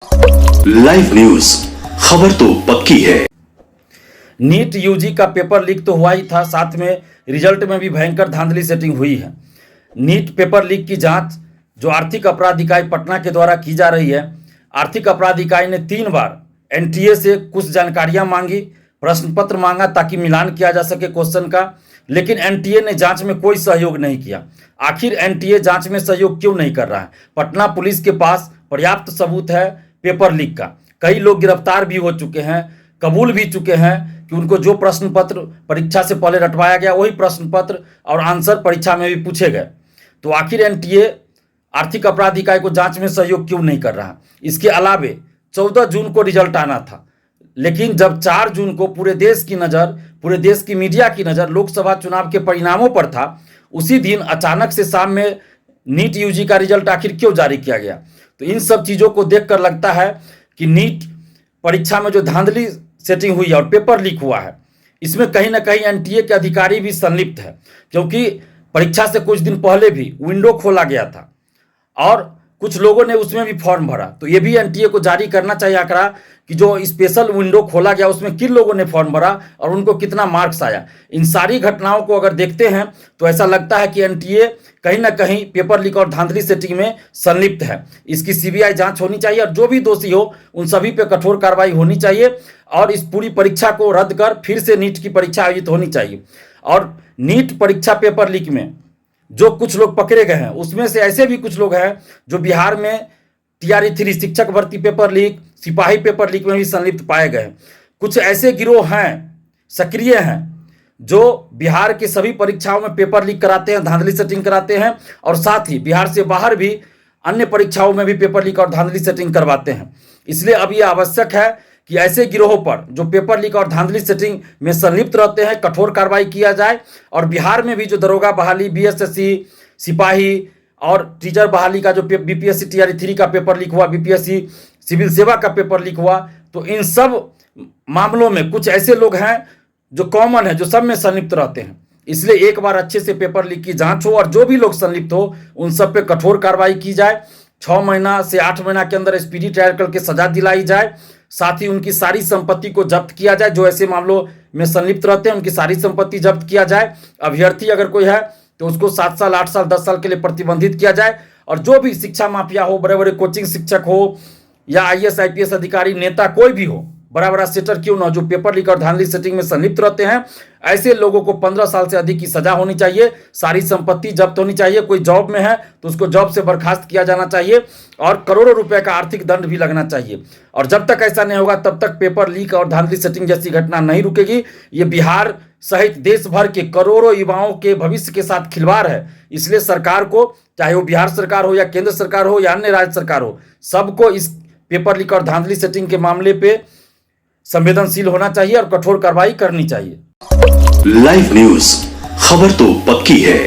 Live news, खबर तो पक्की है। नीट यूजी का पेपर लीक तो हुआ ही था, साथ में रिजल्ट में भी भयंकर धांधली सेटिंग हुई है। नीट पेपर लीक की जांच जो आर्थिक अपराध इकाई पटना के द्वारा की जा रही है। आर्थिक अपराध इकाई ने 3 बार एनटीए से कुछ जानकारियां मांगी, प्रश्न पत्र मांगा ताकि मिलान किया जा सके क्वेश्चन का, लेकिन एनटीए ने जांच में कोई सहयोग नहीं किया। आखिर एनटीए जांच में सहयोग क्यों नहीं कर रहा है? पटना पुलिस के पास पर्याप्त सबूत है पेपर लीक का। कई लोग गिरफ्तार भी हो चुके हैं, कबूल भी चुके हैं कि उनको जो प्रश्न पत्र परीक्षा से पहले रटवाया गया वही प्रश्न पत्र और आंसर परीक्षा में भी पूछे गए। तो आखिर एनटीए आर्थिक अपराध इकाई को जांच में सहयोग क्यों नहीं कर रहा? इसके अलावे 14 जून को रिजल्ट आना था, लेकिन जब 4 जून को पूरे देश की नज़र, पूरे देश की मीडिया की नज़र लोकसभा चुनाव के परिणामों पर था, उसी दिन अचानक से शाम में नीट यूजी का रिजल्ट आखिर क्यों जारी किया गया? तो इन सब चीज़ों को देखकर लगता है कि नीट परीक्षा में जो धांधली सेटिंग हुई है और पेपर लीक हुआ है, इसमें कहीं ना कहीं एनटीए के अधिकारी भी संलिप्त है, क्योंकि परीक्षा से कुछ दिन पहले भी विंडो खोला गया था और कुछ लोगों ने उसमें भी फॉर्म भरा। तो ये भी एनटीए को जारी करना चाहिए आंकड़ा कि जो स्पेशल विंडो खोला गया उसमें किन लोगों ने फॉर्म भरा और उनको कितना मार्क्स आया। इन सारी घटनाओं को अगर देखते हैं तो ऐसा लगता है कि एनटीए कहीं ना कहीं पेपर लीक और धांधली सेटिंग में संलिप्त है। इसकी सीबीआई जांच होनी चाहिए और जो भी दोषी हो उन सभी पे कठोर कार्रवाई होनी चाहिए और इस पूरी परीक्षा को रद्द कर फिर से नीट की परीक्षा आयोजित होनी चाहिए। और नीट परीक्षा पेपर लीक में जो कुछ लोग पकड़े गए हैं उसमें से ऐसे भी कुछ लोग हैं जो बिहार में टीआरई 3 शिक्षक भर्ती पेपर लीक, सिपाही पेपर लीक में भी संलिप्त पाए गए। कुछ ऐसे गिरोह हैं, सक्रिय हैं, जो बिहार की सभी परीक्षाओं में पेपर लीक कराते हैं, धांधली सेटिंग कराते हैं और साथ ही बिहार से बाहर भी अन्य परीक्षाओं में भी पेपर लीक और धांधली सेटिंग करवाते हैं। इसलिए अब यह आवश्यक है कि ऐसे गिरोहों पर जो पेपर लीक और धांधली सेटिंग में संलिप्त रहते हैं कठोर कार्रवाई किया जाए और बिहार में भी जो दरोगा बहाली, बीएसएससी, सिपाही और टीचर बहाली का जो बीपीएससी टीआरई 3 का पेपर लीक हुआ, बीपीएससी सिविल सेवा का पेपर लीक हुआ, तो इन सब मामलों में कुछ ऐसे लोग हैं जो कॉमन है, जो सब में संलिप्त रहते हैं। इसलिए एक बार अच्छे से पेपर लीक की जांच हो और जो भी लोग संलिप्त हो उन सब पे कठोर कार्रवाई की जाए। 6 महीना से 8 महीना के अंदर स्पीडी ट्रायल करके सजा दिलाई जाए, साथ ही उनकी सारी संपत्ति को जब्त किया जाए। जो ऐसे मामलों में संलिप्त रहते हैं उनकी सारी संपत्ति जब्त किया जाए। अभ्यर्थी अगर कोई है तो उसको 7 साल, 8 साल, 10 साल के लिए प्रतिबंधित किया जाए। और जो भी शिक्षा माफिया हो, बड़े बड़े कोचिंग शिक्षक हो या आईएएस आईपीएस अधिकारी, नेता कोई भी हो, बड़ा बड़ा सेटर क्यों ना, जो पेपर लीक और धांधली सेटिंग में संलिप्त रहते हैं, ऐसे लोगों को 15 साल से अधिक की सजा होनी चाहिए, सारी संपत्ति जब्त होनी चाहिए। कोई जॉब में है तो उसको जॉब से बर्खास्त किया जाना चाहिए और करोड़ों रुपए का आर्थिक दंड भी लगना चाहिए। और जब तक ऐसा नहीं होगा तब तक पेपर लीक और धांधली सेटिंग जैसी घटना नहीं रुकेगी। ये बिहार सहित देश भर के करोड़ों युवाओं के भविष्य के साथ खिलवाड़ है। इसलिए सरकार को, चाहे वो बिहार सरकार हो या केंद्र सरकार हो या अन्य राज्य सरकार हो, सबको इस पेपर लीक और धांधली सेटिंग के मामले पे संवेदनशील होना चाहिए और कठोर कार्रवाई करनी चाहिए। लाइव न्यूज, खबर तो पक्की है।